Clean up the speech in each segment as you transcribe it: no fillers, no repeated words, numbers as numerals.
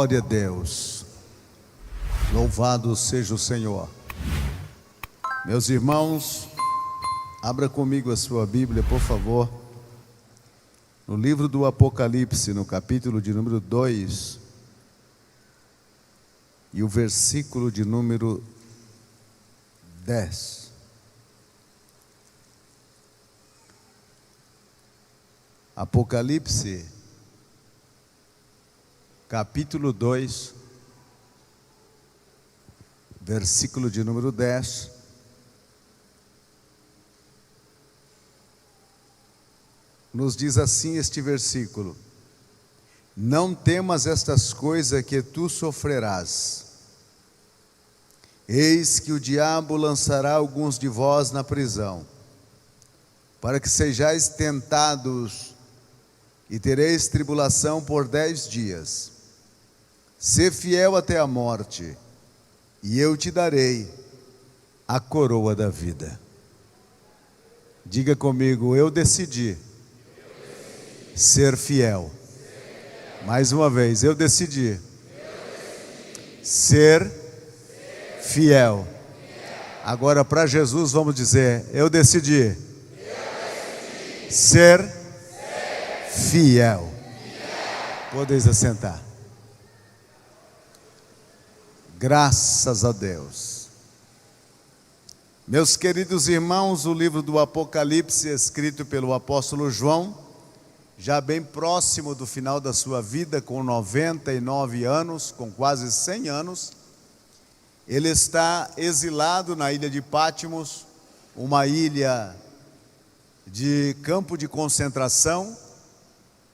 Glória a Deus. Louvado seja o Senhor. Meus irmãos, abra comigo a sua Bíblia, por favor. No livro do Apocalipse, no capítulo de número 2, e o versículo de número 10. Apocalipse, capítulo 2, versículo de número 10. Nos diz assim este versículo: não temas estas coisas que tu sofrerás. Eis que o diabo lançará alguns de vós na prisão, para que sejais tentados, e tereis tribulação por 10 dias. Sê fiel até a morte, e eu te darei a coroa da vida. Diga comigo: eu decidi ser fiel. Mais uma vez, eu decidi ser fiel. Agora, para Jesus, vamos dizer: eu decidi ser fiel. Podeis assentar. Graças a Deus. Meus queridos irmãos, o livro do Apocalipse, escrito pelo apóstolo João, já bem próximo do final da sua vida, com 99 anos, com quase 100 anos, ele está exilado na ilha de Patmos, uma ilha de campo de concentração,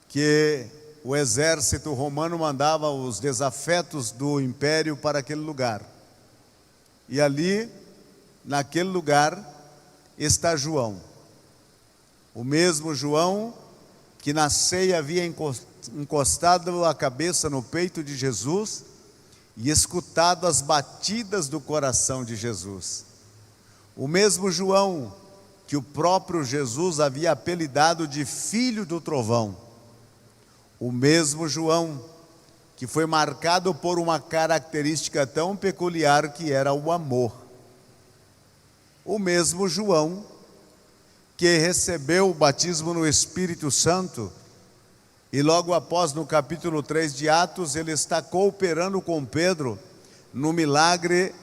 que o exército romano mandava os desafetos do império para aquele lugar. E ali, naquele lugar, está João. O mesmo João que na ceia havia encostado a cabeça no peito de Jesus e escutado as batidas do coração de Jesus. O mesmo João que o próprio Jesus havia apelidado de Filho do Trovão. O mesmo João que foi marcado por uma característica tão peculiar que era o amor. O mesmo João que recebeu o batismo no Espírito Santo e logo após, no capítulo 3 de Atos, ele está cooperando com Pedro no milagre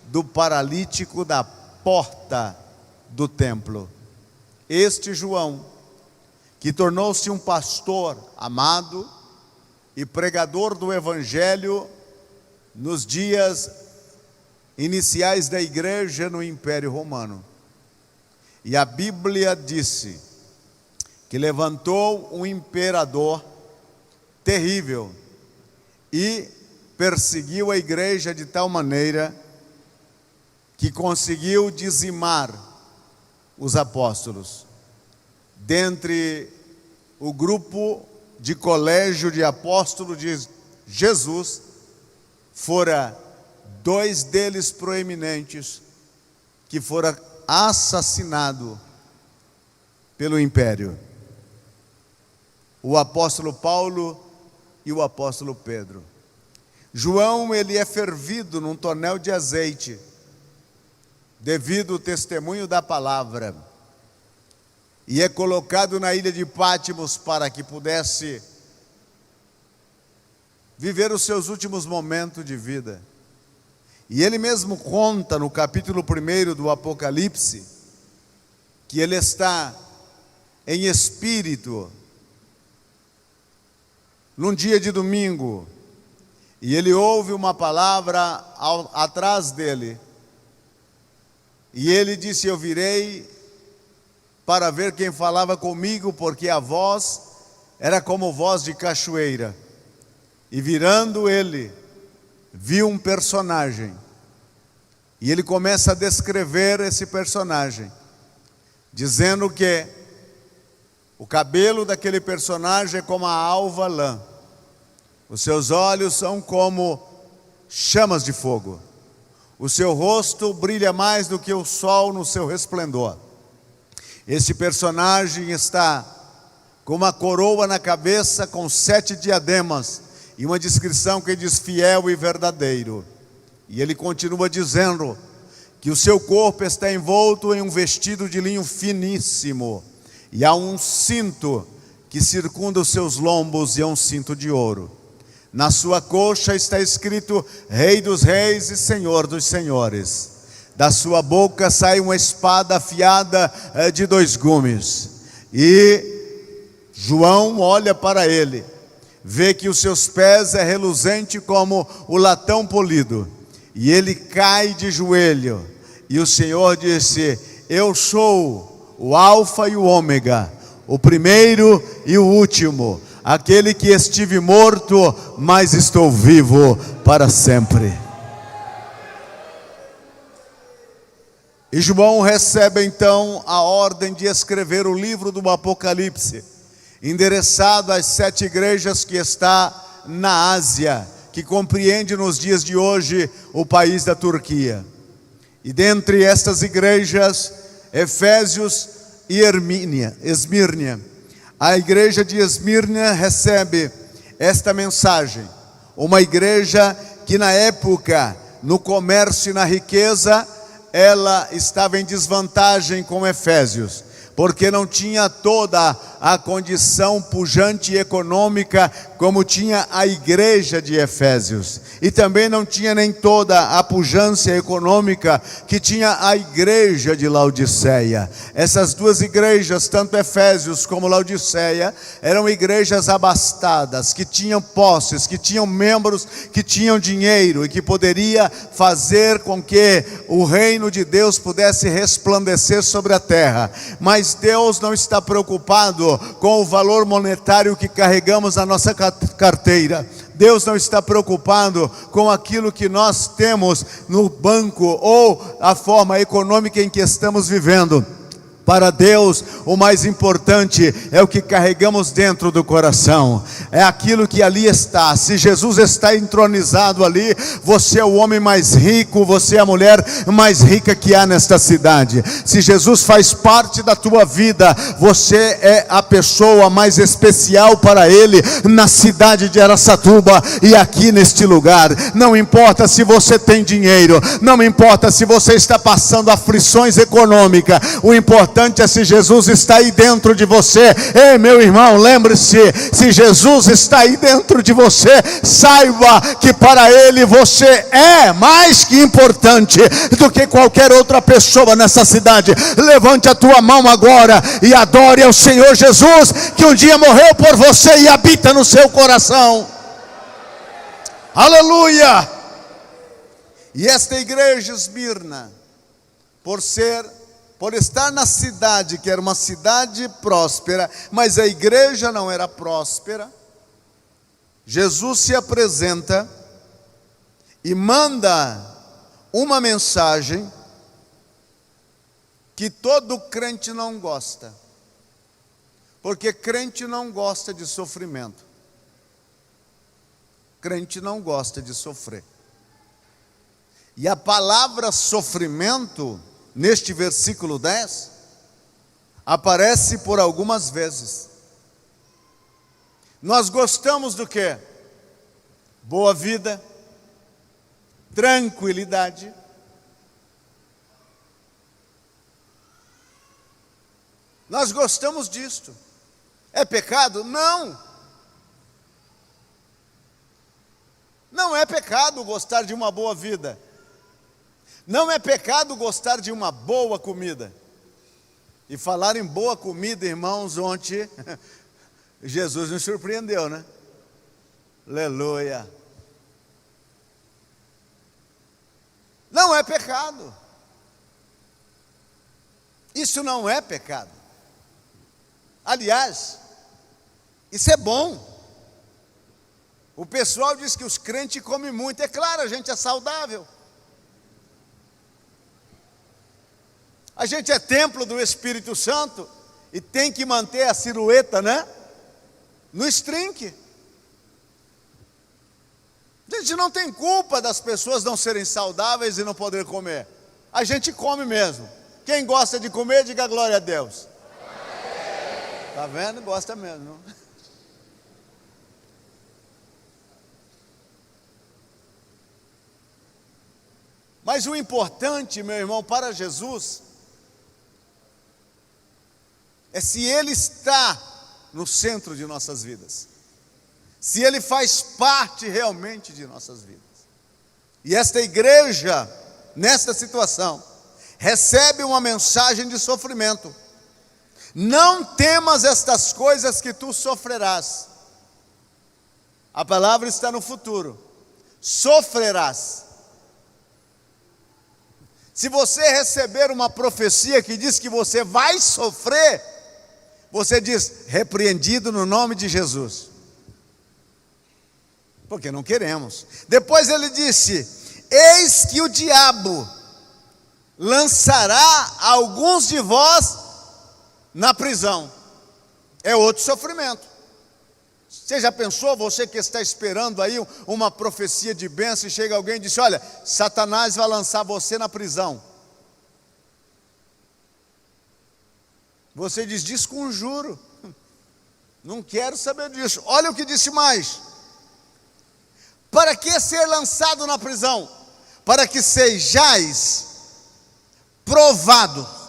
do paralítico da porta do templo. Este João, que tornou-se um pastor amado e pregador do Evangelho nos dias iniciais da igreja no Império Romano. E a Bíblia disse que levantou um imperador terrível e perseguiu a igreja de tal maneira que conseguiu dizimar os apóstolos. Dentre o grupo de colégio de apóstolos de Jesus, fora 2 deles proeminentes que foram assassinados pelo império: o apóstolo Paulo e o apóstolo Pedro. João, ele é fervido num tonel de azeite, devido ao testemunho da palavra, e é colocado na ilha de Patmos para que pudesse viver os seus últimos momentos de vida. E ele mesmo conta no capítulo 1 do Apocalipse que ele está em espírito num dia de domingo, e ele ouve uma palavra atrás dele, e ele disse: eu virei para ver quem falava comigo, porque a voz era como voz de cachoeira. E virando ele, viu um personagem, e ele começa a descrever esse personagem, dizendo que o cabelo daquele personagem é como a alva lã, os seus olhos são como chamas de fogo, o seu rosto brilha mais do que o sol no seu resplendor. Este personagem está com uma coroa na cabeça com 7 diademas, E uma descrição que diz fiel e verdadeiro. E ele continua dizendo que o seu corpo está envolto em um vestido de linho finíssimo, e há um cinto que circunda os seus lombos, e é um cinto de ouro. Na sua coxa está escrito Rei dos Reis e Senhor dos Senhores. Da sua boca sai uma espada afiada de 2 gumes. E João olha para ele, vê que os seus pés é reluzente como o latão polido, e ele cai de joelho. E o Senhor disse: eu sou o Alfa e o Ômega, o primeiro e o último, aquele que estive morto, mas estou vivo para sempre. E João recebe então a ordem de escrever o livro do Apocalipse, endereçado às 7 igrejas que está na Ásia, que compreende nos dias de hoje o país da Turquia. E dentre estas igrejas, Efésios e Esmírnia. A igreja de Esmírnia recebe esta mensagem. Uma igreja que na época, no comércio e na riqueza, ela estava em desvantagem com Efésios, porque não tinha toda a condição pujante e econômica como tinha a igreja de Efésios, e também não tinha nem toda a pujança econômica que tinha a igreja de Laodiceia. Essas 2 igrejas, tanto Efésios como Laodiceia, eram igrejas abastadas, que tinham posses, que tinham membros, que tinham dinheiro, e que poderia fazer com que o reino de Deus pudesse resplandecer sobre a terra. Mas Deus não está preocupado com o valor monetário que carregamos na nossa carteira. Deus não está preocupado com aquilo que nós temos no banco ou a forma econômica em que estamos vivendo. Para Deus, o mais importante é o que carregamos dentro do coração, é aquilo que ali está. Se Jesus está entronizado ali, você é o homem mais rico, você é a mulher mais rica que há nesta cidade. Se Jesus faz parte da tua vida, você é a pessoa mais especial para Ele na cidade de Araçatuba e aqui neste lugar. Não importa se você tem dinheiro, não importa se você está passando aflições econômicas, o importante é se Jesus está aí dentro de você. Ei, meu irmão, lembre-se, se Jesus está aí dentro de você, saiba que para Ele você é mais que importante do que qualquer outra pessoa nessa cidade. Levante a tua mão agora e adore ao Senhor Jesus, que um dia morreu por você e habita no seu coração. Aleluia! E esta igreja Esmirna, por estar na cidade, que era uma cidade próspera, mas a igreja não era próspera, Jesus se apresenta e manda uma mensagem que todo crente não gosta, porque crente não gosta de sofrimento, crente não gosta de sofrer. E a palavra sofrimento, neste versículo 10, aparece por algumas vezes. Nós gostamos do quê? Boa vida, tranquilidade. Nós gostamos disto. É pecado? Não. Não é pecado gostar de uma boa vida. Não é pecado gostar de uma boa comida. E falar em boa comida, irmãos, ontem Jesus nos surpreendeu, né? Aleluia. Não é pecado. Isso não é pecado. Aliás, isso é bom. O pessoal diz que os crentes comem muito. É claro, a gente é saudável. A gente é templo do Espírito Santo e tem que manter a silhueta, né? No estrinque. A gente não tem culpa das pessoas não serem saudáveis e não poder comer. A gente come mesmo. Quem gosta de comer, diga glória a Deus. Tá vendo? Gosta mesmo. Mas o importante, meu irmão, para Jesus, é se Ele está no centro de nossas vidas. Se Ele faz parte realmente de nossas vidas. E esta igreja, nesta situação, recebe uma mensagem de sofrimento. Não temas estas coisas que tu sofrerás. A palavra está no futuro. Sofrerás. Se você receber uma profecia que diz que você vai sofrer, você diz, repreendido no nome de Jesus. Porque não queremos. Depois ele disse, eis que o diabo lançará alguns de vós na prisão. É outro sofrimento. Você já pensou, você que está esperando aí uma profecia de bênção, e chega alguém e diz, olha, Satanás vai lançar você na prisão. Você diz, desconjuro. Não quero saber disso. Olha o que disse mais. Para que ser lançado na prisão? Para que sejais provado.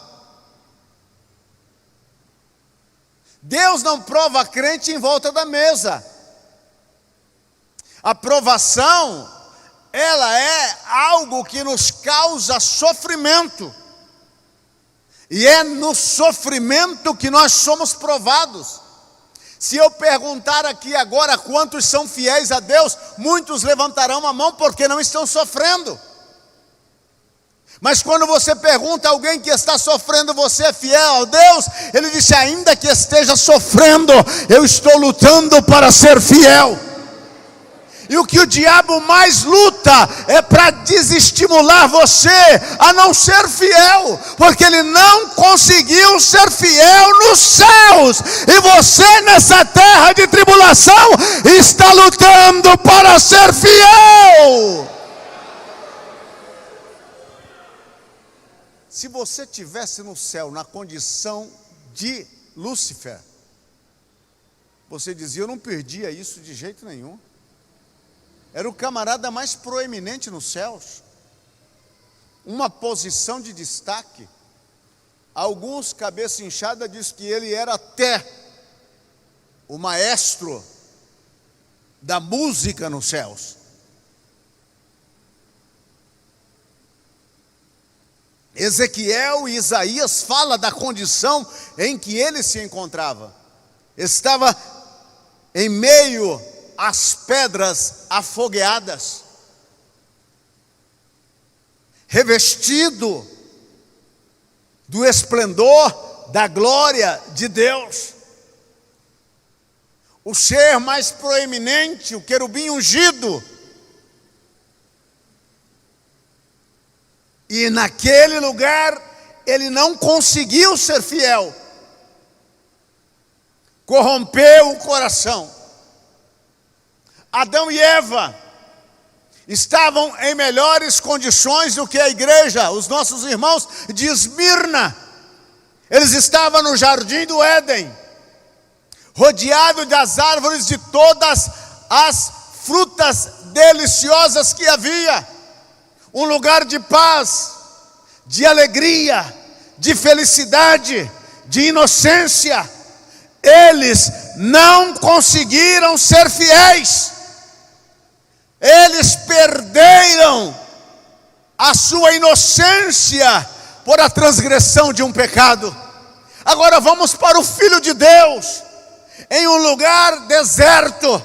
Deus não prova crente em volta da mesa. A provação, ela é algo que nos causa sofrimento. E é no sofrimento que nós somos provados. Se eu perguntar aqui agora quantos são fiéis a Deus, muitos levantarão a mão porque não estão sofrendo. Mas quando você pergunta a alguém que está sofrendo, você é fiel a Deus? Ele disse, ainda que esteja sofrendo, eu estou lutando para ser fiel. E o que o diabo mais luta é para desestimular você a não ser fiel, porque ele não conseguiu ser fiel nos céus, e você nessa terra de tribulação está lutando para ser fiel. Se você estivesse no céu na condição de Lúcifer, você dizia, eu não perdia isso de jeito nenhum. Era o camarada mais proeminente nos céus. Uma posição de destaque. Alguns, cabeça inchada, diz que ele era até o maestro da música nos céus. Ezequiel e Isaías falam da condição em que ele se encontrava. Estava em meio às pedras afogueadas, revestido do esplendor da glória de Deus. O ser mais proeminente, o querubim ungido. E naquele lugar ele não conseguiu ser fiel. Corrompeu o coração. Adão e Eva estavam em melhores condições do que a igreja, os nossos irmãos de Esmirna. Eles estavam no jardim do Éden, rodeado das árvores de todas as frutas deliciosas que havia. Um lugar de paz, de alegria, de felicidade, de inocência. Eles não conseguiram ser fiéis. Eles perderam a sua inocência por a transgressão de um pecado. Agora vamos para o Filho de Deus, em um lugar deserto,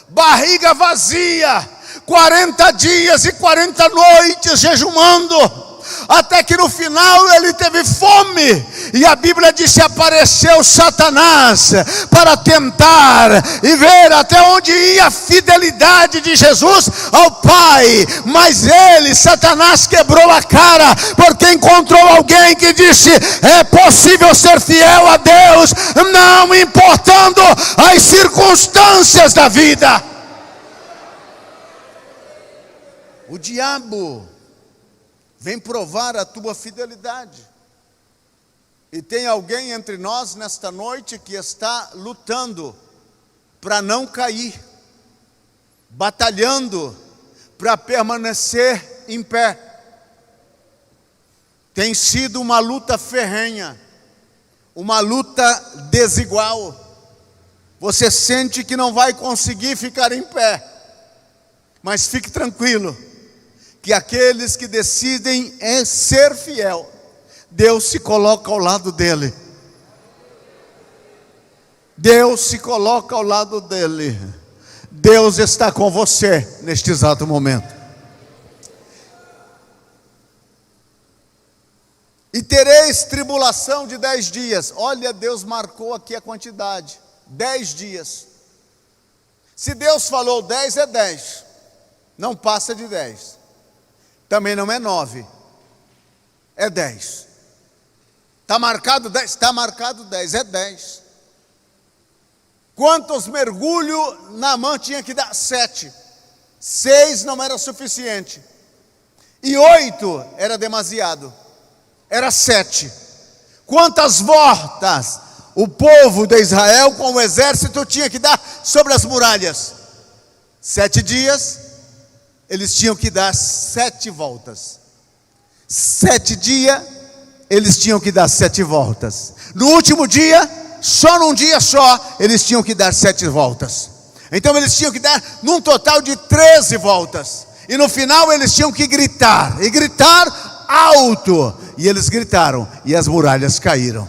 barriga vazia, 40 dias e 40 noites jejumando, até que no final ele teve fome, e a Bíblia diz que apareceu Satanás para tentar e ver até onde ia a fidelidade de Jesus ao Pai. Mas ele, Satanás, quebrou a cara, porque encontrou alguém que disse, é possível ser fiel a Deus, não importando as circunstâncias da vida. O diabo vem provar a tua fidelidade. E tem alguém entre nós nesta noite que está lutando para não cair, batalhando para permanecer em pé. Tem sido uma luta ferrenha, uma luta desigual. Você sente que não vai conseguir ficar em pé, mas fique tranquilo, que aqueles que decidem ser fiel, Deus se coloca ao lado dele. Deus se coloca ao lado dele. Deus está com você neste exato momento. E tereis tribulação de 10 dias. Olha, Deus marcou aqui a quantidade. 10 dias. Se Deus falou 10, é 10. Não passa de 10. Também não é 9. É 10. Está marcado 10? Está marcado 10, é 10. Quantos mergulhos Naamã tinha que dar? 7. 6 não era suficiente. E 8 era demasiado. Era 7. Quantas voltas o povo de Israel com o exército tinha que dar sobre as muralhas? 7 dias, eles tinham que dar 7 voltas. 7 dias, eles tinham que dar 7 voltas. No último dia, só num dia só, eles tinham que dar 7 voltas. Então eles tinham que dar num total de 13 voltas. E no final eles tinham que gritar, e gritar alto. E eles gritaram, e as muralhas caíram.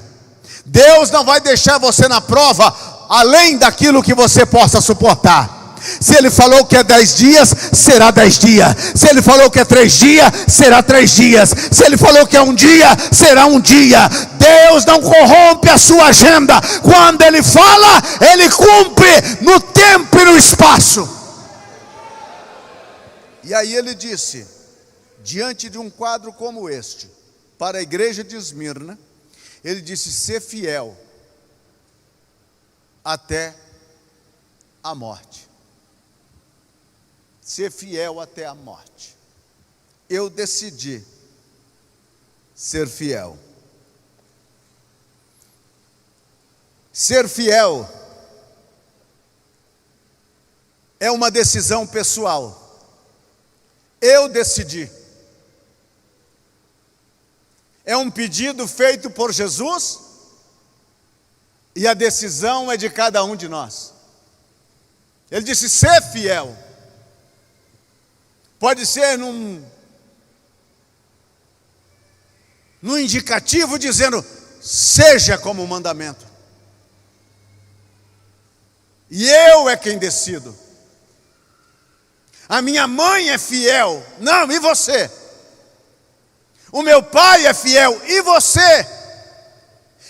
Deus não vai deixar você na prova além daquilo que você possa suportar. Se Ele falou que é 10 dias, será 10 dias. Se Ele falou que é 3 dias, será 3 dias. Se Ele falou que é um dia, será um dia. Deus não corrompe a sua agenda. Quando Ele fala, Ele cumpre no tempo e no espaço. E aí Ele disse, diante de um quadro como este, para a igreja de Esmirna, Ele disse, ser fiel até a morte. Ser fiel até a morte. Eu decidi ser fiel. Ser fiel é uma decisão pessoal. Eu decidi. É um pedido feito por Jesus e a decisão é de cada um de nós. Ele disse, ser fiel. Pode ser num indicativo dizendo, seja como o mandamento. E eu é quem decido. A minha mãe é fiel. Não, e você? O meu pai é fiel. E você?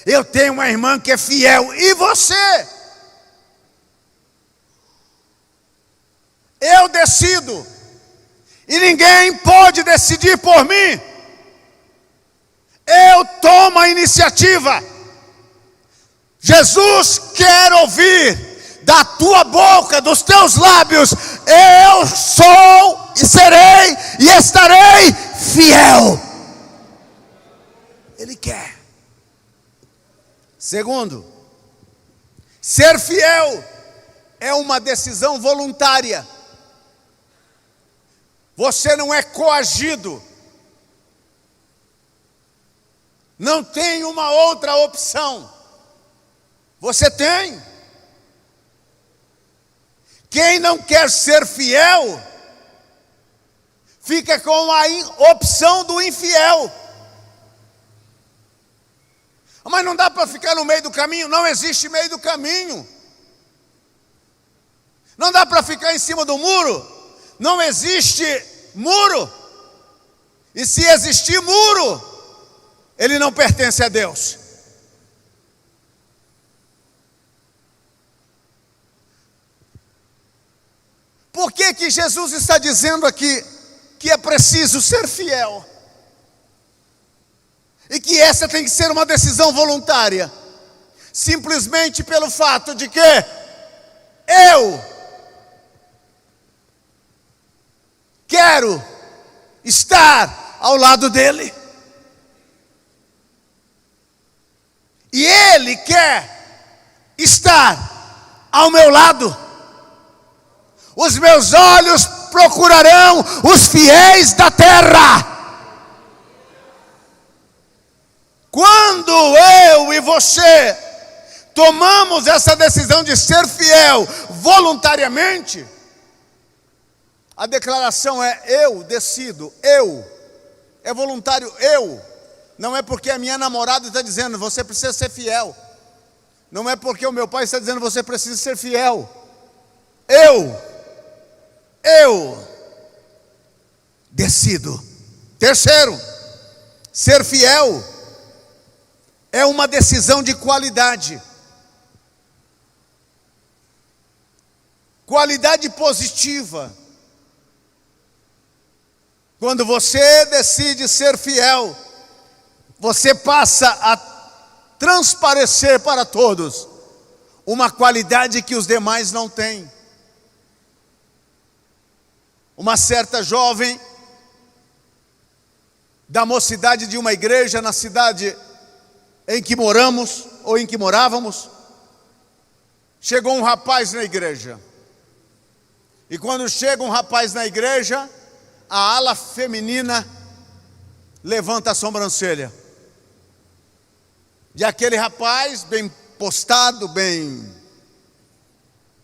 Eu tenho uma irmã que é fiel. E você? Eu decido. E ninguém pode decidir por mim. Eu tomo a iniciativa. Jesus quer ouvir da tua boca, dos teus lábios, eu sou e serei e estarei fiel. Ele quer. Segundo, ser fiel é uma decisão voluntária. Você não é coagido. Não tem uma outra opção. Você tem. Quem não quer ser fiel, fica com a opção do infiel. Mas não dá para ficar no meio do caminho. Não existe meio do caminho. Não dá para ficar em cima do muro. Não existe muro. E se existir muro, ele não pertence a Deus. Por que que Jesus está dizendo aqui que é preciso ser fiel? E que essa tem que ser uma decisão voluntária. Simplesmente pelo fato de que eu quero estar ao lado dele. E ele quer estar ao meu lado. Os meus olhos procurarão os fiéis da terra. Quando eu e você tomamos essa decisão de ser fiel voluntariamente, a declaração é: eu decido, eu. É voluntário, eu. Não é porque a minha namorada está dizendo, você precisa ser fiel. Não é porque o meu pai está dizendo, você precisa ser fiel. Eu decido. Terceiro, ser fiel é uma decisão de qualidade. Qualidade positiva. Quando você decide ser fiel, você passa a transparecer para todos uma qualidade que os demais não têm. Uma certa jovem da mocidade de uma igreja na cidade em que moramos, ou em que morávamos, chegou um rapaz na igreja. E quando chega um rapaz na igreja, a ala feminina levanta a sobrancelha. E aquele rapaz, bem postado,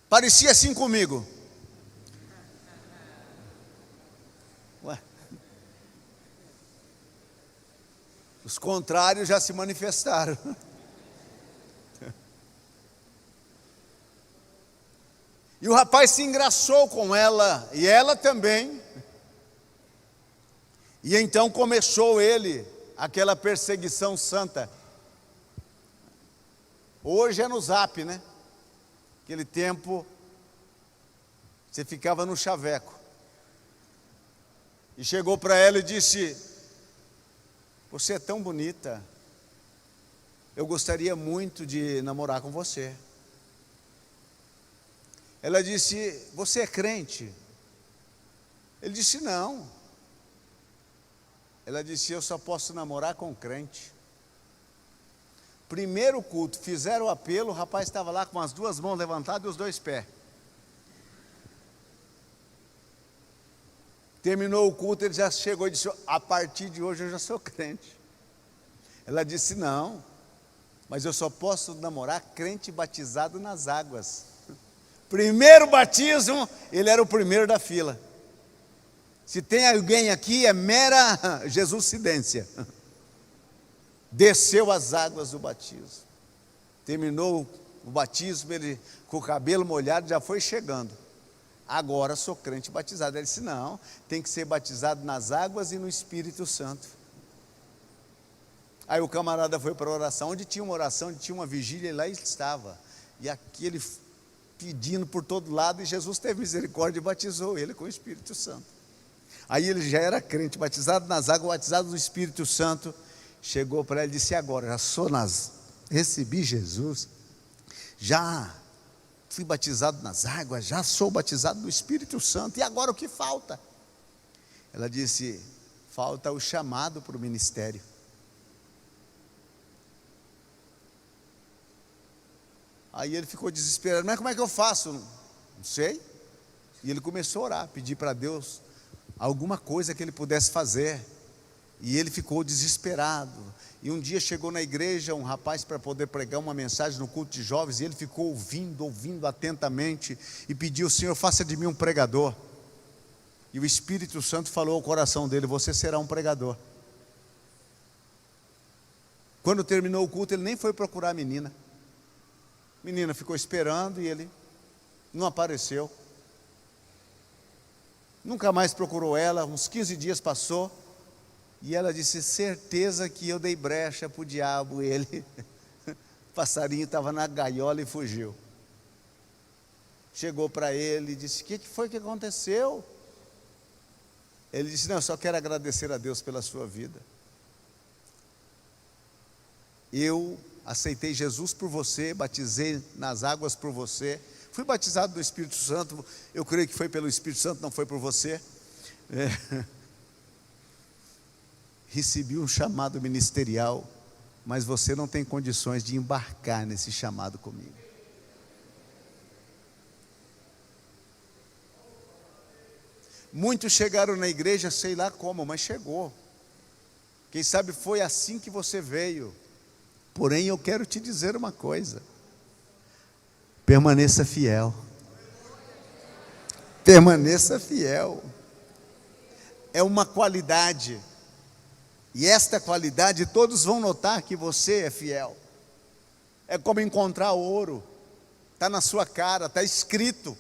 parecia assim comigo. Ué. Os contrários já se manifestaram. E o rapaz se engraçou com ela, e ela também. E então começou aquela perseguição santa. Hoje é no Zap, né? Aquele tempo, você ficava no chaveco. E chegou para ela e disse: você é tão bonita, eu gostaria muito de namorar com você. Ela disse: você é crente? Ele disse: não. Ela disse: eu só posso namorar com crente. Primeiro culto, fizeram o apelo, o rapaz estava lá com as duas mãos levantadas e os dois pés. Terminou o culto, ele já chegou e disse: a partir de hoje eu já sou crente. Ela disse: não, mas eu só posso namorar crente batizado nas águas. Primeiro batismo, ele era o primeiro da fila. Se tem alguém aqui, é mera jesuscidência. Desceu as águas do batismo. Terminou o batismo, ele com o cabelo molhado já foi chegando. Agora sou crente batizado. Ele disse: não, tem que ser batizado nas águas e no Espírito Santo. Aí o camarada foi para a oração. Onde tinha uma oração, onde tinha uma vigília, lá ele estava. E aquele pedindo por todo lado, e Jesus teve misericórdia e batizou ele com o Espírito Santo. Aí ele já era crente, batizado nas águas, batizado no Espírito Santo. Chegou para ele e disse: agora, recebi Jesus, já fui batizado nas águas, já sou batizado no Espírito Santo, e agora o que falta? Ela disse: falta o chamado para o ministério. Aí ele ficou desesperado: mas como é que eu faço? Não sei. E ele começou a orar, pedir para Deus alguma coisa que ele pudesse fazer. E ele ficou desesperado. E um dia chegou na igreja um rapaz para poder pregar uma mensagem no culto de jovens, e ele ficou ouvindo atentamente, e pediu: Senhor, faça de mim um pregador. E o Espírito Santo falou ao coração dele: você será um pregador. Quando terminou o culto, ele nem foi procurar a menina. A menina ficou esperando e ele não apareceu. Nunca mais procurou ela. Uns 15 dias passou. E ela disse: certeza que eu dei brecha para o diabo. Ele, o passarinho estava na gaiola e fugiu. Chegou para ele e disse: o que foi que aconteceu? Ele disse: não, eu só quero agradecer a Deus pela sua vida. Eu aceitei Jesus por você, batizei nas águas por você, fui batizado do Espírito Santo. Eu creio que foi pelo Espírito Santo, não foi por você. Recebi um chamado ministerial, mas você não tem condições de embarcar nesse chamado comigo. Muitos chegaram na igreja, sei lá como, mas chegou. Quem sabe foi assim que você veio. Porém, eu quero te dizer uma coisa: permaneça fiel. Permaneça fiel. É uma qualidade. E esta qualidade, todos vão notar que você é fiel. É como encontrar ouro. Está na sua cara, está escrito.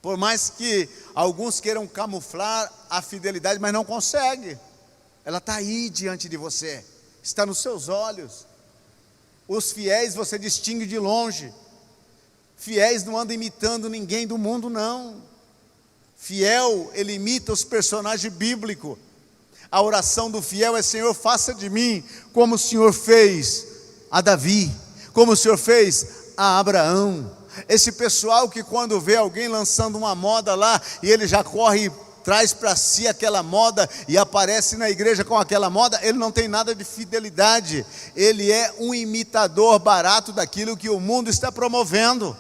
Por mais que alguns queiram camuflar a fidelidade, mas não consegue. Ela está aí diante de você. Está nos seus olhos. Os fiéis você distingue de longe. Fiéis não andam imitando ninguém do mundo, não. Fiel, ele imita os personagens bíblicos. A oração do fiel é: Senhor, faça de mim como o Senhor fez a Davi, como o Senhor fez a Abraão. Esse pessoal que quando vê alguém lançando uma moda lá, e ele já corre e traz para si aquela moda e aparece na igreja com aquela moda, ele não tem nada de fidelidade. Ele é um imitador barato daquilo que o mundo está promovendo.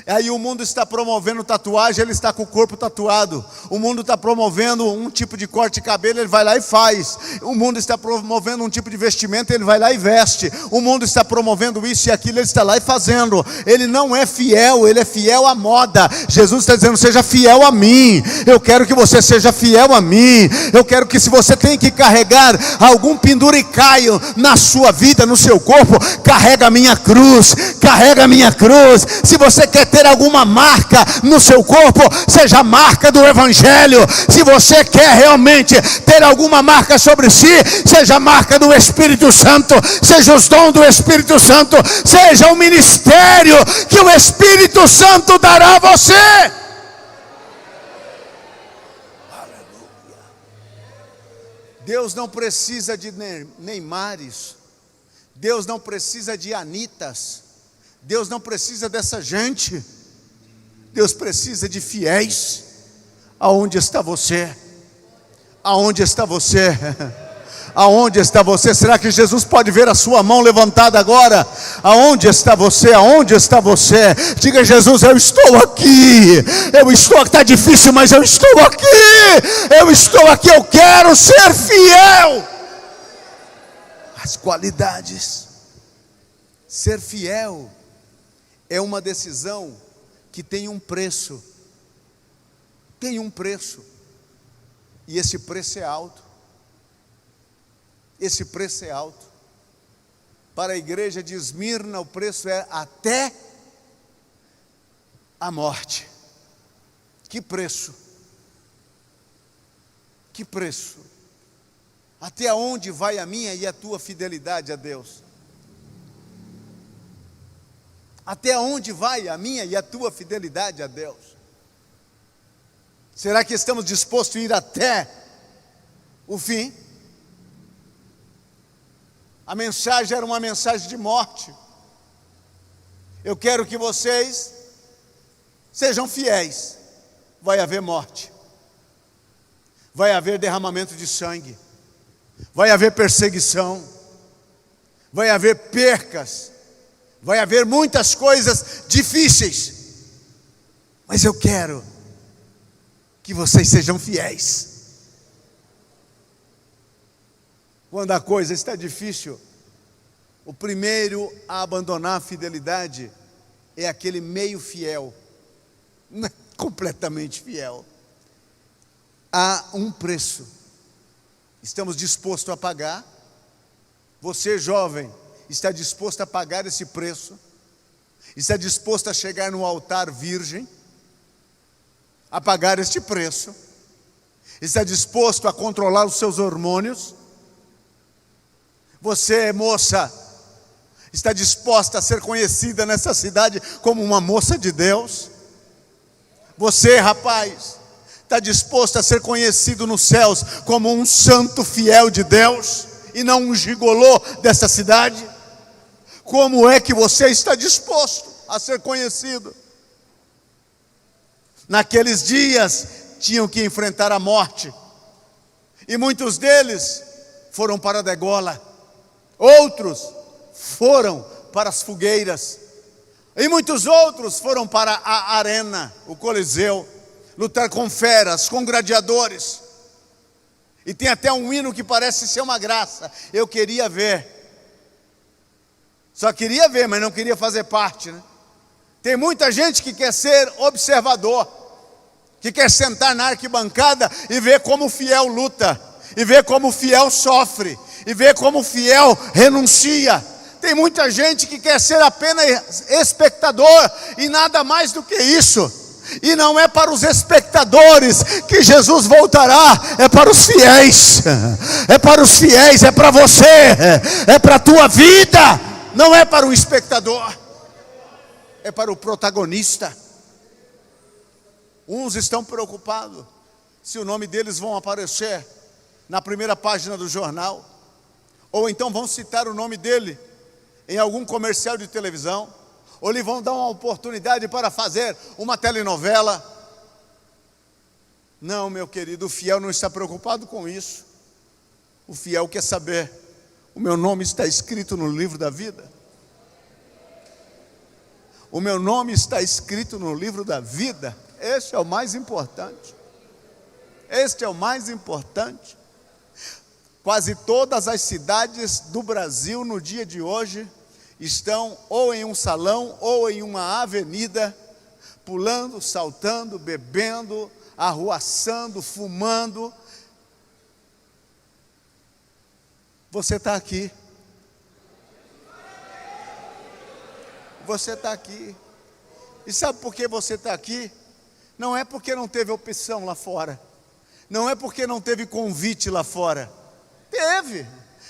Aí o mundo está promovendo tatuagem, ele está com o corpo tatuado. O mundo está promovendo um tipo de corte de cabelo, ele vai lá e faz. O mundo está promovendo um tipo de vestimento, ele vai lá e veste. O mundo está promovendo isso e aquilo, ele está lá e fazendo. Ele não é fiel, ele é fiel à moda. Jesus está dizendo: seja fiel a mim. Eu quero que você seja fiel a mim. Eu quero que, se você tem que carregar algum penduricaio na sua vida, no seu corpo, carrega a minha cruz. Carrega a minha cruz. Se você quer ter alguma marca no seu corpo, seja a marca do Evangelho. Se você quer realmente ter alguma marca sobre si, seja a marca do Espírito Santo, seja os dons do Espírito Santo, seja o ministério que o Espírito Santo dará a você. Aleluia. Deus não precisa de Neymares, Deus não precisa de Anitas, Deus não precisa dessa gente. Deus precisa de fiéis. Aonde está você? Aonde está você? Aonde está você? Será que Jesus pode ver a sua mão levantada agora? Aonde está você? Aonde está você? Diga: Jesus, eu estou aqui. Eu estou aqui, está difícil, mas eu estou aqui. Eu estou aqui, eu quero ser fiel. As qualidades. Ser fiel é uma decisão que tem um preço. Tem um preço. E esse preço é alto. Esse preço é alto. Para a igreja de Esmirna, o preço é até a morte. Que preço? Que preço? Até onde vai a minha e a tua fidelidade a Deus? Até onde vai a minha e a tua fidelidade a Deus? Será que estamos dispostos a ir até o fim? A mensagem era uma mensagem de morte. Eu quero que vocês sejam fiéis. Vai haver morte. Vai haver derramamento de sangue. Vai haver perseguição. Vai haver percas. Vai haver muitas coisas difíceis, mas eu quero que vocês sejam fiéis. Quando a coisa está difícil, o primeiro a abandonar a fidelidade é aquele meio fiel, não é completamente fiel. Há um preço, estamos dispostos a pagar. Você, jovem, está disposto a pagar esse preço? Está disposto a chegar no altar virgem? A pagar este preço? Está disposto a controlar os seus hormônios? Você, moça, está disposta a ser conhecida nessa cidade como uma moça de Deus? Você, rapaz, está disposto a ser conhecido nos céus como um santo fiel de Deus e não um gigolô dessa cidade? Como é que você está disposto a ser conhecido? Naqueles dias tinham que enfrentar a morte, e muitos deles foram para a degola, outros foram para as fogueiras, e muitos outros foram para a arena, o Coliseu, lutar com feras, com gladiadores. E tem até um hino que parece ser uma graça. Eu queria ver Só queria ver, mas não queria fazer parte, né? Tem muita gente que quer ser observador, que quer sentar na arquibancada e ver como o fiel luta, e ver como o fiel sofre, e ver como o fiel renuncia. Tem muita gente que quer ser apenas espectador e nada mais do que isso. E não é para os espectadores que Jesus voltará, é para os fiéis. É para os fiéis, é para você, é para a tua vida. Não é para o espectador, é para o protagonista. Uns estão preocupados se o nome deles vão aparecer na primeira página do jornal, ou então vão citar o nome dele em algum comercial de televisão, ou lhe vão dar uma oportunidade para fazer uma telenovela. Não, meu querido, o fiel não está preocupado com isso. O fiel quer saber: o meu nome está escrito no livro da vida? O meu nome está escrito no livro da vida? Este é o mais importante. Este é o mais importante. Quase todas as cidades do Brasil no dia de hoje estão ou em um salão ou em uma avenida, pulando, saltando, bebendo, arruaçando, fumando. Você está aqui. Você está aqui. E sabe por que você está aqui? Não é porque não teve opção lá fora. Não é porque não teve convite lá fora.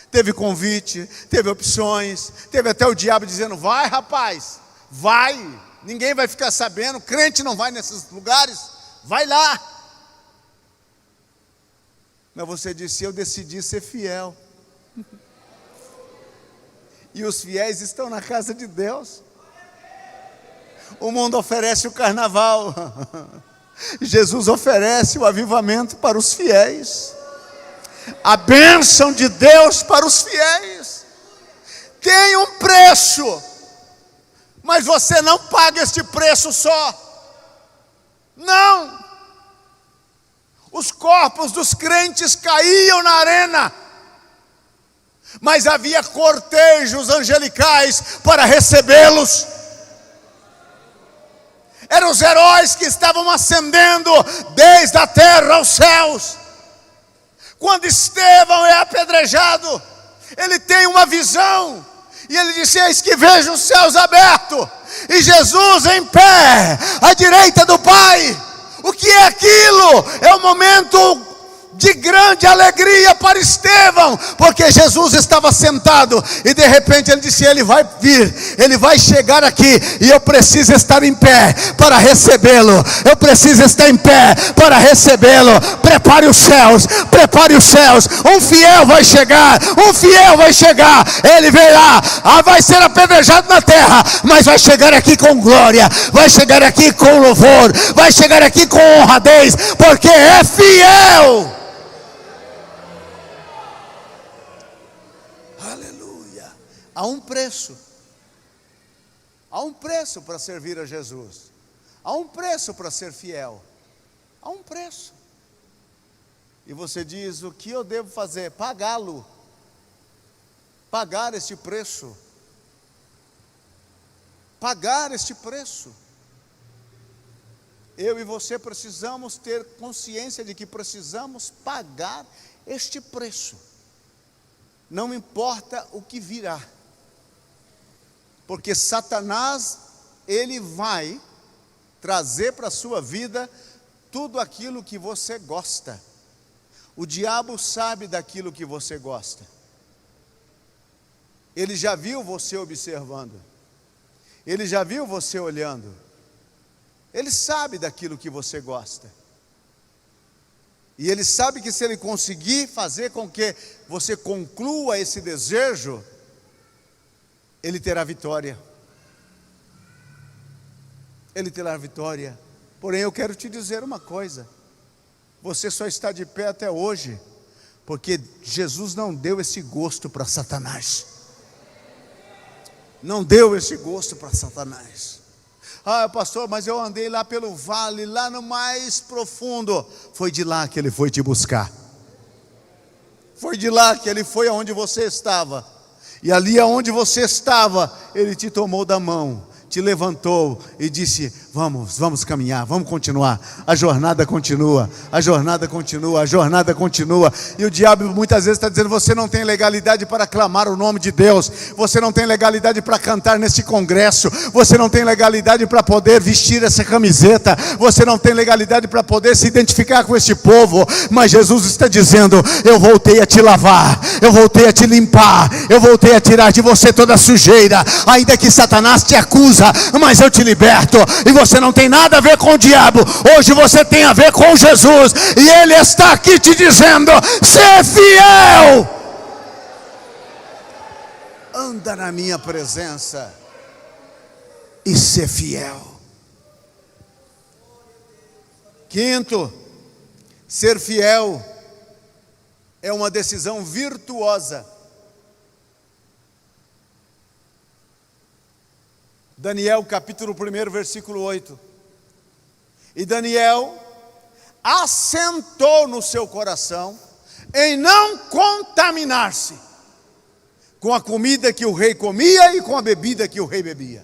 Teve convite, teve opções, teve até o diabo dizendo: vai rapaz, vai, ninguém vai ficar sabendo, crente não vai nesses lugares, vai lá. Mas você disse: eu decidi ser fiel. E os fiéis estão na casa de Deus. O mundo oferece o carnaval, Jesus oferece o avivamento para os fiéis, a bênção de Deus para os fiéis. Tem um preço, mas você não paga este preço só. Não. Os corpos dos crentes caíam na arena, mas havia cortejos angelicais para recebê-los. Eram os heróis que estavam ascendendo desde a terra aos céus. Quando Estevão é apedrejado, ele tem uma visão, e ele disse: eis que vejo os céus abertos, e Jesus em pé, à direita do Pai. O que é aquilo? É um momento de grande alegria para Estevão, porque Jesus estava sentado, e de repente ele disse: ele vai vir, ele vai chegar aqui, e eu preciso estar em pé para recebê-lo. Eu preciso estar em pé para recebê-lo. Prepare os céus, prepare os céus. Um fiel vai chegar, um fiel vai chegar. Ele virá, vai ser apedrejado na terra, mas vai chegar aqui com glória, vai chegar aqui com louvor, vai chegar aqui com honradez, porque é fiel. Há um preço. Há um preço para servir a Jesus. Há um preço para ser fiel. Há um preço. E você diz: o que eu devo fazer? Pagá-lo. Pagar este preço. Pagar este preço. Eu e você precisamos ter consciência de que precisamos pagar este preço. Não importa o que virá. Porque Satanás, ele vai trazer para a sua vida tudo aquilo que você gosta. O diabo sabe daquilo que você gosta. Ele já viu você observando. Ele já viu você olhando. Ele sabe daquilo que você gosta. E ele sabe que se ele conseguir fazer com que você conclua esse desejo, ele terá vitória. Ele terá vitória. Porém, eu quero te dizer uma coisa: você só está de pé até hoje porque Jesus não deu esse gosto para Satanás. Não deu esse gosto para Satanás. Ah, pastor, mas eu andei lá pelo vale, lá no mais profundo. Foi de lá que ele foi te buscar. Foi de lá que ele foi aonde você estava. E ali aonde você estava, Ele te tomou da mão, te levantou e disse: vamos caminhar, vamos continuar. A jornada continua, a jornada continua, a jornada continua. E o diabo muitas vezes está dizendo: você não tem legalidade para clamar o nome de Deus, você não tem legalidade para cantar nesse congresso, você não tem legalidade para poder vestir essa camiseta, você não tem legalidade para poder se identificar com este povo. Mas Jesus está dizendo: eu voltei a te lavar, eu voltei a te limpar, eu voltei a tirar de você toda a sujeira. Ainda que Satanás te acuse, mas eu te liberto, e você não tem nada a ver com o diabo. Hoje você tem a ver com Jesus, e Ele está aqui te dizendo: ser fiel, anda na minha presença e ser fiel. Quinto, ser fiel é uma decisão virtuosa. Daniel capítulo 1, versículo 8. E Daniel assentou no seu coração em não contaminar-se com a comida que o rei comia e com a bebida que o rei bebia.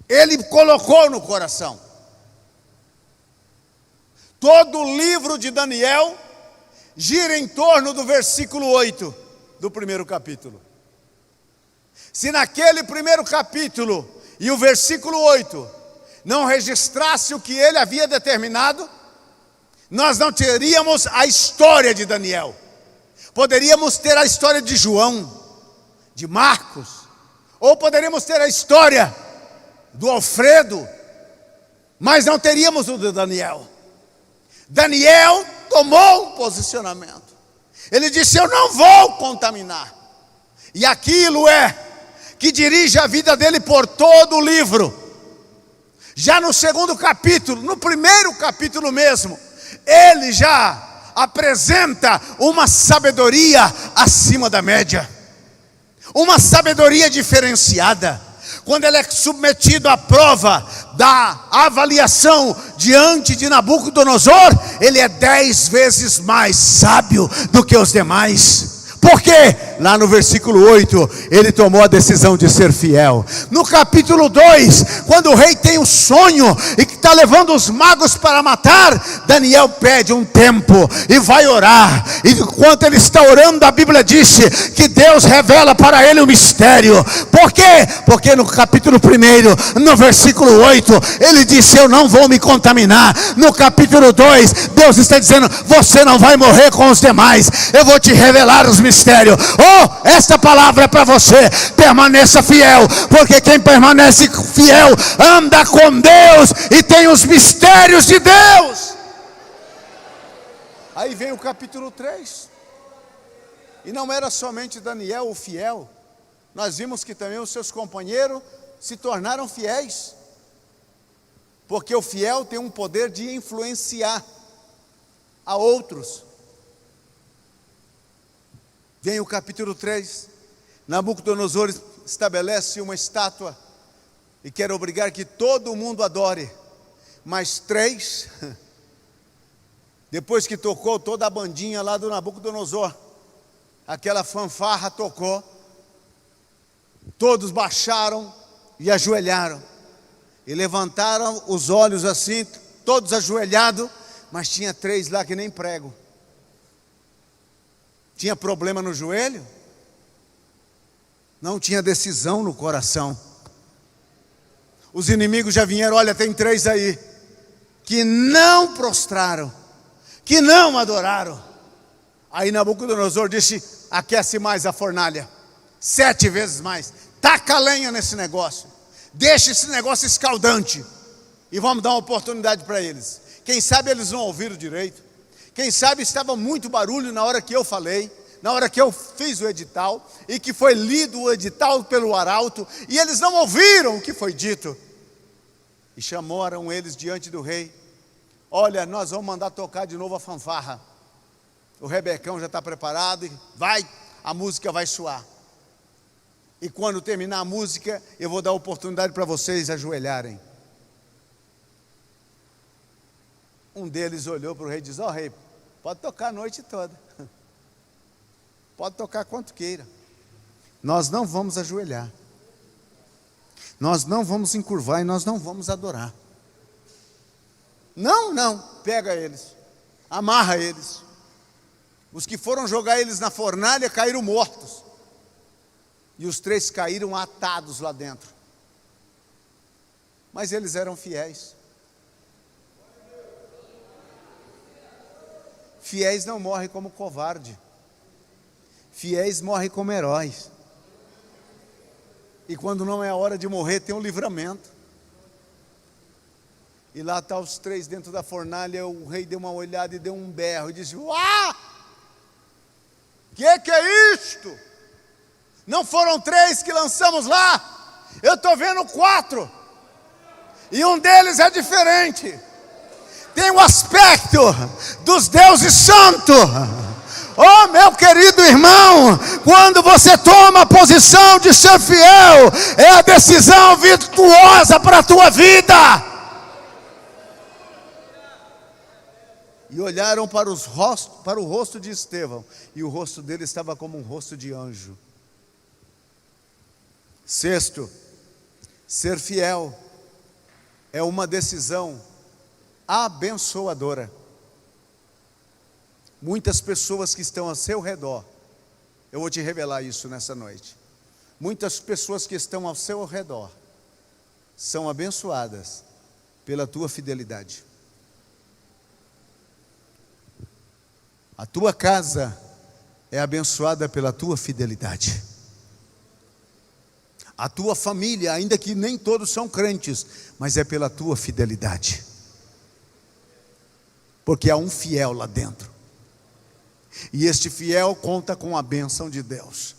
Ele colocou no coração. Todo o livro de Daniel gira em torno do versículo 8 do primeiro capítulo. Se naquele primeiro capítulo e o versículo 8 não registrasse o que ele havia determinado, nós não teríamos a história de Daniel. Poderíamos ter a história de João, de Marcos, ou poderíamos ter a história do Alfredo, mas não teríamos o de Daniel. Daniel tomou um posicionamento. Ele disse: eu não vou contaminar. E aquilo que dirige a vida dele por todo o livro. Já no segundo capítulo, no primeiro capítulo mesmo, ele já apresenta uma sabedoria acima da média, uma sabedoria diferenciada. Quando ele é submetido à prova da avaliação diante de Nabucodonosor, ele é 10 vezes mais sábio do que os demais. Por quê? Lá no versículo 8, ele tomou a decisão de ser fiel. No capítulo 2, quando o rei tem um sonho e que está levando os magos para matar, Daniel pede um tempo e vai orar. E enquanto ele está orando, a Bíblia disse que Deus revela para ele o mistério. Por quê? Porque no capítulo 1, no versículo 8, ele disse: eu não vou me contaminar. No capítulo 2, Deus está dizendo: você não vai morrer com os demais, eu vou te revelar os mistérios. Esta palavra é para você. Permaneça fiel, porque quem permanece fiel anda com Deus e tem os mistérios de Deus. Aí vem o capítulo 3. E não era somente Daniel o fiel. Nós vimos que também os seus companheiros se tornaram fiéis, porque o fiel tem um poder de influenciar a outros. Vem o capítulo 3, Nabucodonosor estabelece uma estátua e quer obrigar que todo mundo adore. Mas 3, depois que tocou toda a bandinha lá do Nabucodonosor, aquela fanfarra tocou, todos baixaram e ajoelharam, e levantaram os olhos assim, todos ajoelhados, mas tinha 3 lá que nem prego. Tinha problema no joelho? Não tinha decisão no coração. Os inimigos já vieram: olha, tem 3 aí que não prostraram, que não adoraram. Aí Nabucodonosor disse: aquece mais a fornalha, 7 vezes mais, taca lenha nesse negócio, deixa esse negócio escaldante, e vamos dar uma oportunidade para eles. Quem sabe eles não ouviram direito. Quem sabe estava muito barulho na hora que eu falei, na hora que eu fiz o edital, e que foi lido o edital pelo arauto, e eles não ouviram o que foi dito. E chamaram eles diante do rei: olha, nós vamos mandar tocar de novo a fanfarra. O Rebecão já está preparado, e a música vai soar. E quando terminar a música, eu vou dar a oportunidade para vocês ajoelharem. Um deles olhou para o rei e disse: rei, pode tocar a noite toda. Pode tocar quanto queira. nós não vamos ajoelhar, nós não vamos encurvar e nós não vamos adorar. Não, pega eles, amarra eles. Os que foram jogar eles na fornalha caíram mortos, e os 3 caíram atados lá dentro. Mas eles eram fiéis. Fiéis não morrem como covarde, fiéis morrem como heróis. E quando não é a hora de morrer, tem um livramento. E lá estão os 3 dentro da fornalha. O rei deu uma olhada e deu um berro e disse: "Uau! Que é isto? Não foram 3 que lançamos lá? Eu estou vendo 4. E um deles é diferente. Tem o aspecto dos deuses santos." Oh, meu querido irmão, quando você toma a posição de ser fiel, é a decisão virtuosa para a tua vida. E olharam para o rosto de Estevão, e o rosto dele estava como um rosto de anjo. 6, ser fiel é uma decisão abençoadora. Muitas pessoas que estão ao seu redor, eu vou te revelar isso nessa noite. Muitas pessoas que estão ao seu redor são abençoadas pela tua fidelidade. A tua casa é abençoada pela tua fidelidade. A tua família, ainda que nem todos são crentes, mas é pela tua fidelidade. Porque há um fiel lá dentro. E este fiel conta com a bênção de Deus.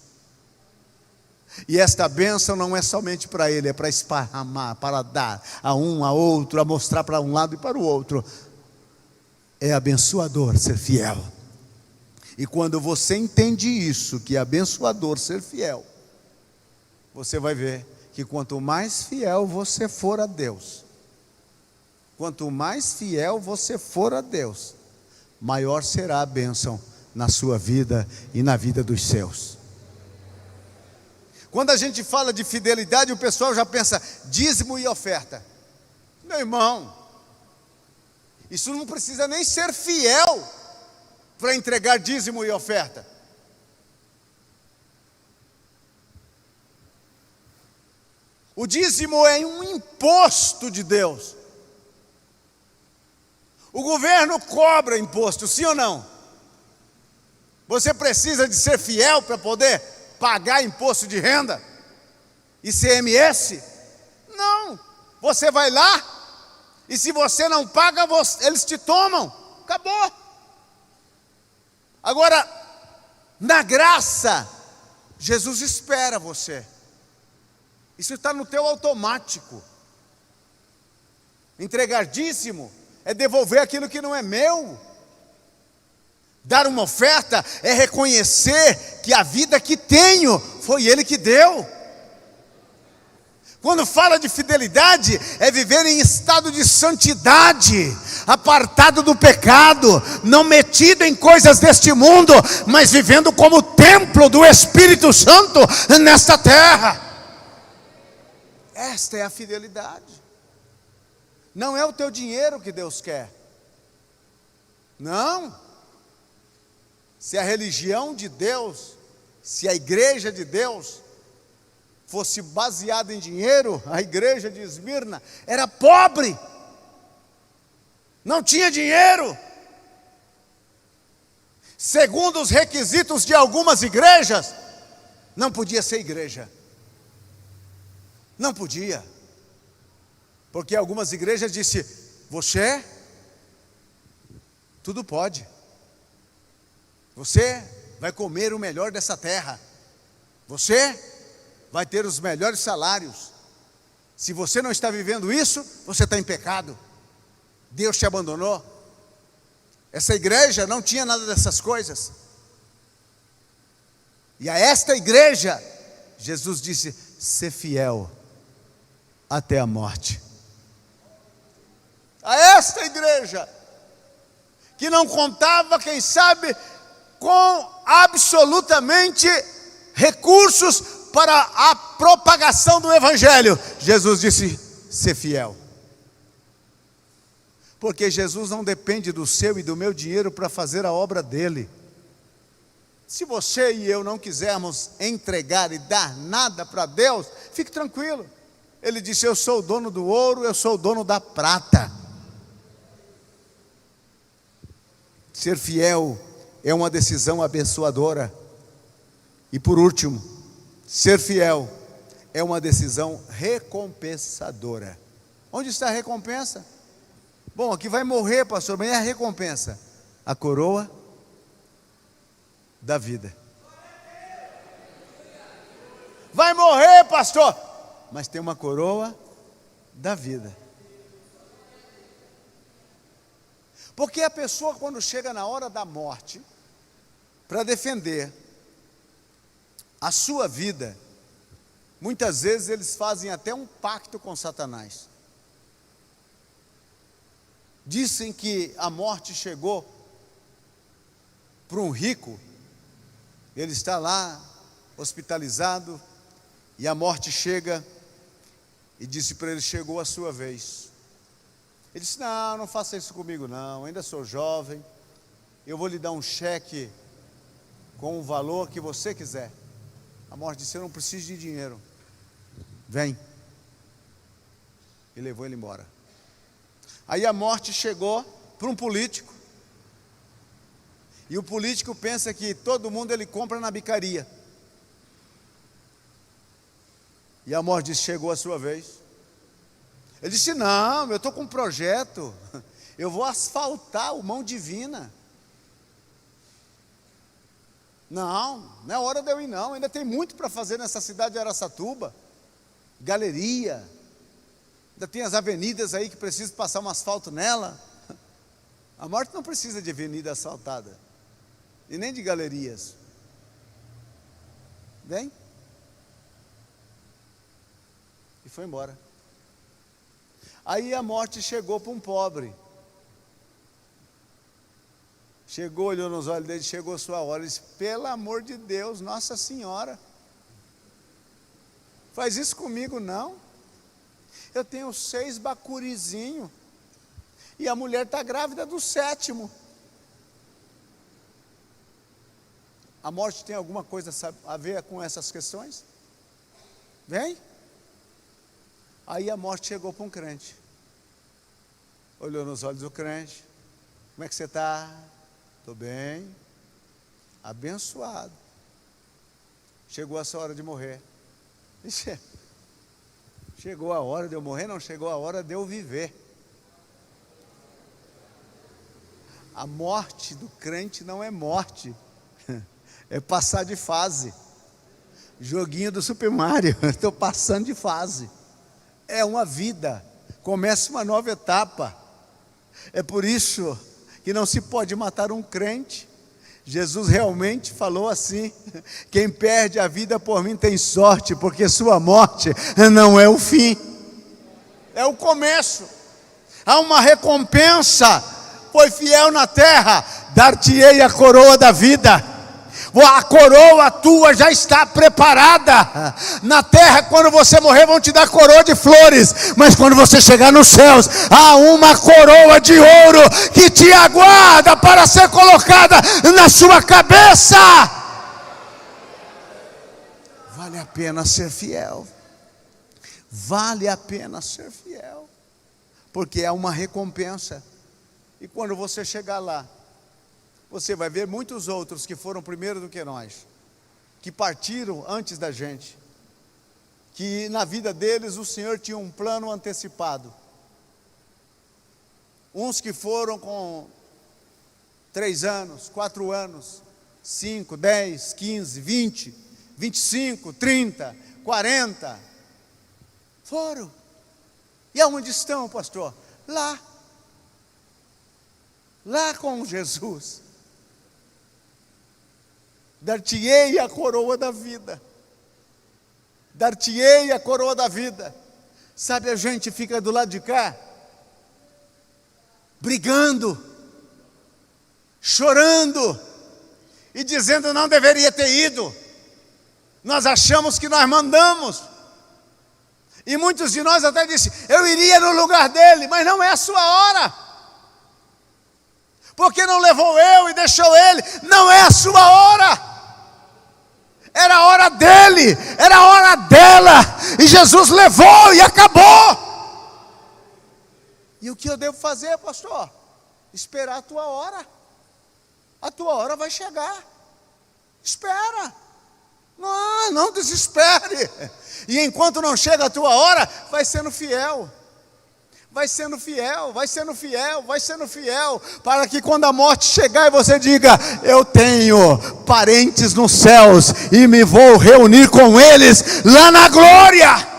E esta bênção não é somente para ele, é para esparramar, para dar a um, a outro, a mostrar para um lado e para o outro. É abençoador ser fiel. E quando você entende isso, que é abençoador ser fiel, você vai ver que quanto mais fiel você for a Deus, quanto mais fiel você for a Deus, maior será a bênção na sua vida e na vida dos seus. Quando a gente fala de fidelidade, o pessoal já pensa dízimo e oferta. Meu irmão, isso não precisa nem ser fiel para entregar dízimo e oferta. O dízimo é um imposto de Deus. O governo cobra imposto, sim ou não? Você precisa de ser fiel para poder pagar imposto de renda? ICMS? Não. Você vai lá e se você não paga, eles te tomam. Acabou. Agora, na graça, Jesus espera você. Isso está no teu automático. Entregar dízimo é devolver aquilo que não é meu. Dar uma oferta é reconhecer que a vida que tenho foi Ele que deu. Quando fala de fidelidade, é viver em estado de santidade, apartado do pecado, não metido em coisas deste mundo, mas vivendo como templo do Espírito Santo nesta terra. Esta é a fidelidade. Não é o teu dinheiro que Deus quer. Não. Se a religião de Deus, se a igreja de Deus fosse baseada em dinheiro, a igreja de Esmirna era pobre, não tinha dinheiro. Segundo os requisitos de algumas igrejas, não podia ser igreja. Não podia. Porque algumas igrejas disseram: você, tudo pode. Você vai comer o melhor dessa terra. Você vai ter os melhores salários. Se você não está vivendo isso, você está em pecado. Deus te abandonou. Essa igreja não tinha nada dessas coisas. E a esta igreja, Jesus disse: ser fiel até a morte. A esta igreja, que não contava, quem sabe, com absolutamente recursos para a propagação do Evangelho. Jesus disse: ser fiel. Porque Jesus não depende do seu e do meu dinheiro para fazer a obra dele. Se você e eu não quisermos entregar e dar nada para Deus, fique tranquilo. Ele disse: eu sou o dono do ouro, eu sou o dono da prata. Ser fiel é uma decisão abençoadora. E por último, ser fiel é uma decisão recompensadora. Onde está a recompensa? Bom, aqui vai morrer, pastor, mas é a recompensa? A coroa da vida. Vai morrer, pastor, mas tem uma coroa da vida. Porque a pessoa, quando chega na hora da morte, para defender a sua vida, muitas vezes eles fazem até um pacto com Satanás. Dizem que a morte chegou para um rico, ele está lá hospitalizado, e a morte chega e disse para ele: chegou a sua vez. Ele disse: não, não faça isso comigo não, ainda sou jovem, eu vou lhe dar um cheque com o valor que você quiser. A morte disse: eu não preciso de dinheiro, vem. E levou ele embora. Aí a morte chegou para um político, e o político pensa que todo mundo ele compra na bicaria. E a morte disse: chegou a sua vez. Ele disse: não, eu estou com um projeto, eu vou asfaltar o Mão Divina. Não é hora de eu ir não, ainda tem muito para fazer nessa cidade de Araçatuba. Galeria, ainda tem as avenidas aí que precisam passar um asfalto nela. A morte não precisa de avenida asfaltada, e nem de galerias. Vem. E foi embora. Aí a morte chegou para um pobre. Chegou, olhou nos olhos dele, chegou a sua hora. Ele disse: pelo amor de Deus, Nossa Senhora, faz isso comigo não. Eu tenho 6 bacurizinhos, e a mulher está grávida do 7º. A morte tem alguma coisa a ver com essas questões? Vem. Aí a morte chegou para um crente, olhou nos olhos do crente: como é que você está? Estou bem, abençoado. Chegou a sua hora de morrer. Chegou a hora de eu morrer? Não, chegou a hora de eu viver. A morte do crente não é morte, é passar de fase. Joguinho do Super Mario, estou passando de fase. É uma vida, começa uma nova etapa. É por isso que não se pode matar um crente. Jesus realmente falou assim: quem perde a vida por mim tem sorte, porque sua morte não é o fim, é o começo. Há uma recompensa. Foi fiel na terra, dar-te-ei a coroa da vida. A coroa tua já está preparada. Na terra, quando você morrer, vão te dar coroa de flores, mas quando você chegar nos céus, há uma coroa de ouro que te aguarda para ser colocada na sua cabeça. Vale a pena ser fiel. Vale a pena ser fiel, porque é uma recompensa. E quando você chegar lá, você vai ver muitos outros que foram primeiro do que nós, que partiram antes da gente, que na vida deles o Senhor tinha um plano antecipado. Uns que foram com 3 anos, 4 anos, 5, 10, 15, 20, 25, 30, 40, foram. E aonde estão, pastor? Lá com Jesus. Dar-te-ei a coroa da vida. Dar-te-ei a coroa da vida. Sabe, a gente fica do lado de cá, brigando, chorando, e dizendo: não deveria ter ido, Nós achamos que nós mandamos. E muitos de nós até disseram, eu iria no lugar dele, mas não é a sua hora. Porque não levou eu e deixou ele? Não é a sua hora. Era a hora dele, era a hora dela. E Jesus levou e acabou. E o que eu devo fazer, pastor? Esperar a tua hora. A tua hora vai chegar. Espera. Não desespere. E enquanto não chega a tua hora, vai sendo fiel. Vai sendo fiel, vai sendo fiel, vai sendo fiel, para que quando a morte chegar e você diga, eu tenho parentes nos céus e me vou reunir com eles lá na glória.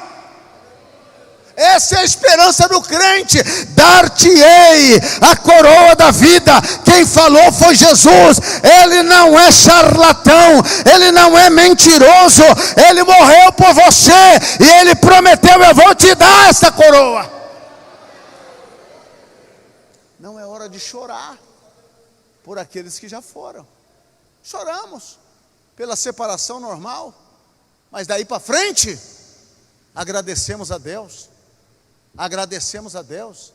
Essa é a esperança do crente. Dar-te-ei a coroa da vida. Quem falou foi Jesus. Ele não é charlatão, ele não é mentiroso. Ele morreu por você e ele prometeu, eu vou te dar essa coroa. Não é hora de chorar por aqueles que já foram. Choramos pela separação normal, mas daí para frente agradecemos a Deus. Agradecemos a Deus,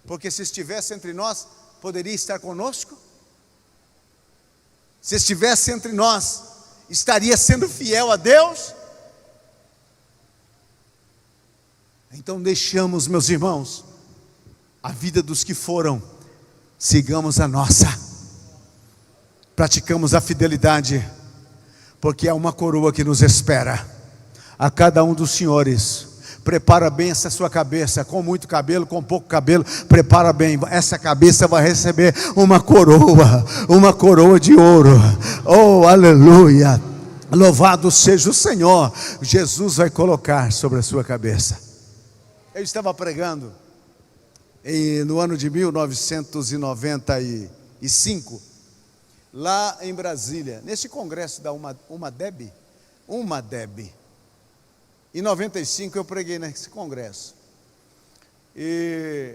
porque se estivesse entre nós, poderia estar conosco. Se estivesse entre nós, estaria sendo fiel a Deus. Então deixamos, meus irmãos, a vida dos que foram, sigamos a nossa, praticamos a fidelidade, porque há uma coroa que nos espera. A cada um dos senhores, prepara bem essa sua cabeça, com muito cabelo, com pouco cabelo, prepara bem, essa cabeça vai receber uma coroa de ouro. Oh, aleluia, louvado seja o Senhor. Jesus vai colocar sobre a sua cabeça. Eu estava pregando no ano de 1995, lá em Brasília, nesse congresso da UMADEB. Em 95 eu preguei nesse congresso. E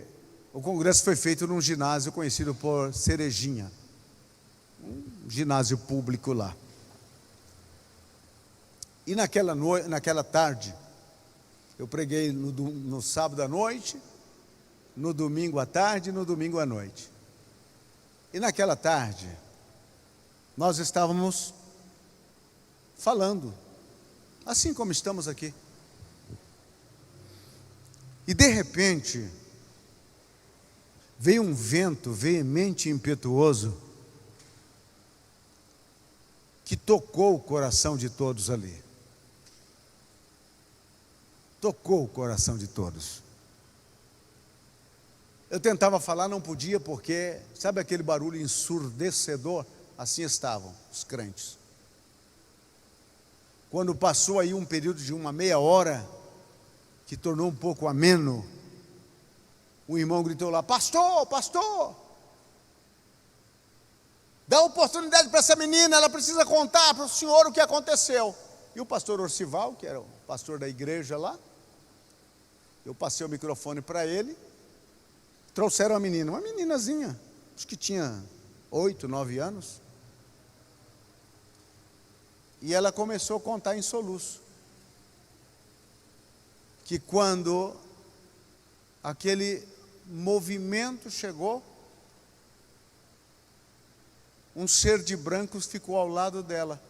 o congresso foi feito num ginásio conhecido por Cerejinha, um ginásio público lá. E naquela tarde, eu preguei no sábado à noite, no domingo à tarde e no domingo à noite. E naquela tarde, nós estávamos falando, assim como estamos aqui. E de repente, veio um vento veemente e impetuoso, que tocou o coração de todos ali. Tocou o coração de todos. Eu tentava falar, não podia, porque, sabe aquele barulho ensurdecedor? Assim estavam os crentes. Quando passou aí um período de uma meia hora, que tornou um pouco ameno, o irmão gritou lá, pastor, dá oportunidade para essa menina, ela precisa contar para o senhor o que aconteceu. E o pastor Orcival, que era o pastor da igreja lá, eu passei o microfone para ele. Trouxeram uma meninazinha, acho que tinha 8, 9 anos. E ela começou a contar em soluço, que quando aquele movimento chegou, um ser de brancos ficou ao lado dela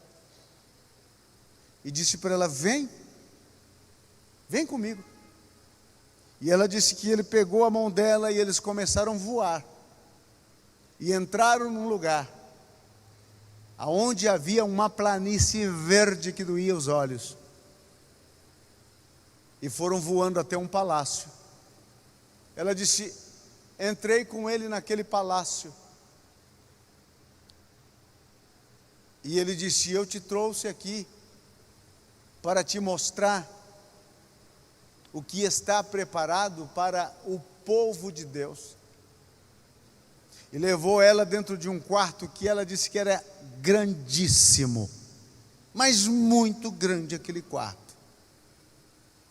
e disse para ela, vem comigo. E ela disse que ele pegou a mão dela e eles começaram a voar. E entraram num lugar aonde havia uma planície verde que doía os olhos. E foram voando até um palácio. Ela disse, entrei com ele naquele palácio. E ele disse, eu te trouxe aqui para te mostrar o que está preparado para o povo de Deus. E levou ela dentro de um quarto que ela disse que era grandíssimo, mas muito grande aquele quarto.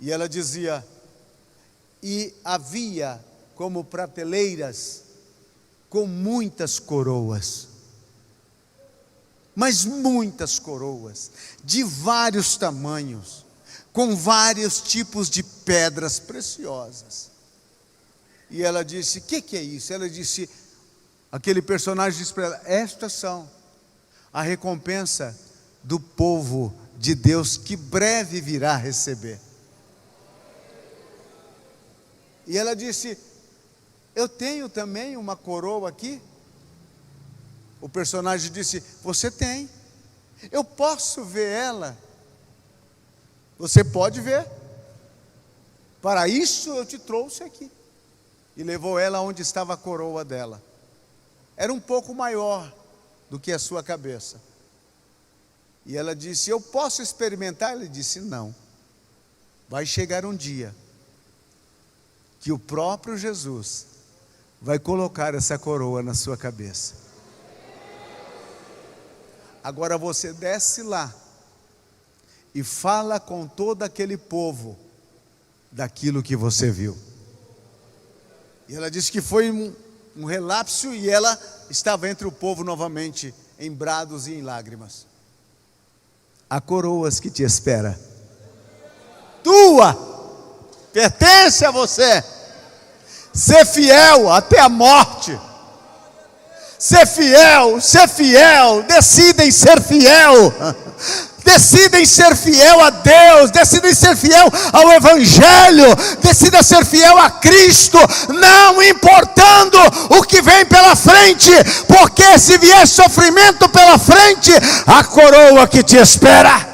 E ela dizia, e havia como prateleiras com muitas coroas. mas muitas coroas, de vários tamanhos, com vários tipos de pedras preciosas. E ela disse: o que é isso? Ela disse, aquele personagem disse para ela: estas são a recompensa do povo de Deus que breve virá receber. E ela disse: eu tenho também uma coroa aqui. O personagem disse: você tem, eu posso ver ela. Você pode ver, para isso eu te trouxe aqui. E levou ela onde estava a coroa dela. Era um pouco maior do que a sua cabeça. E ela disse: eu posso experimentar? Ele disse: não. Vai chegar um dia que o próprio Jesus vai colocar essa coroa na sua cabeça. Agora você desce lá e fala com todo aquele povo daquilo que você viu. E ela disse que foi um relapso, e ela estava entre o povo novamente, em brados e em lágrimas. Há coroas que te espera. Tua, pertence a você. Ser fiel até a morte. Ser fiel, decidem ser fiel. Decidem ser fiel a Deus, decidem ser fiel ao Evangelho, decidem ser fiel a Cristo, não importando o que vem pela frente, porque se vier sofrimento pela frente, a coroa que te espera.